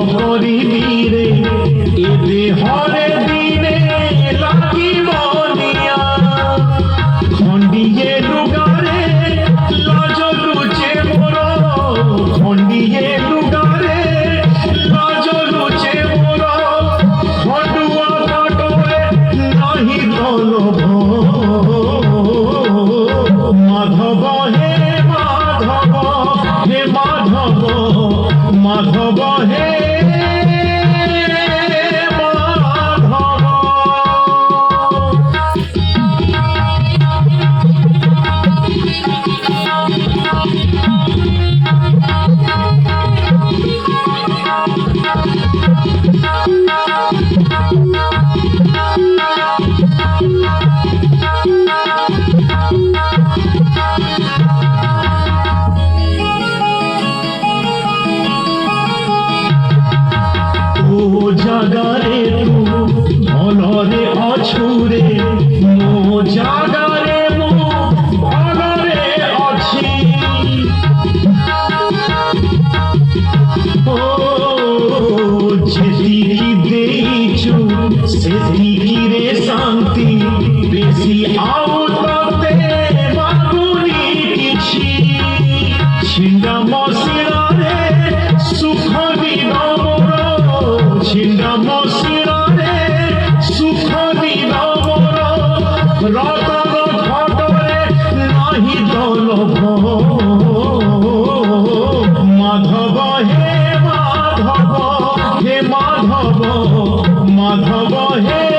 করিবি রে এ দেহরে দিনে লাগিব নিয়া খন্ডিয়ে লুগারে লাজ লুচে মোর খন্ডিয়ে লুগারে লাজ লুচে মোর খন্ডুয়া কাটরে নাহি দলভ মাধব হে মাধব হে মাধব মাধব হে জাগারে তু ভলরে অছুরে মো জাগারে মো ভলরে অছি ও যেতিকি ଦେଇଛୁ ସେତିକି ରେ ଶାନ୍ତି ବେଶୀ ଆଉ ତତେ ମାଗୁନି କିଛି ଛିଣ୍ଡା ମସିଣାରେ ସୁଖ ଦିନ ମୋର छिंडा मसिणारे सुख दिन मोर रतन घटरे नाही दलभ माधव हे माधव हे माधव माधव हे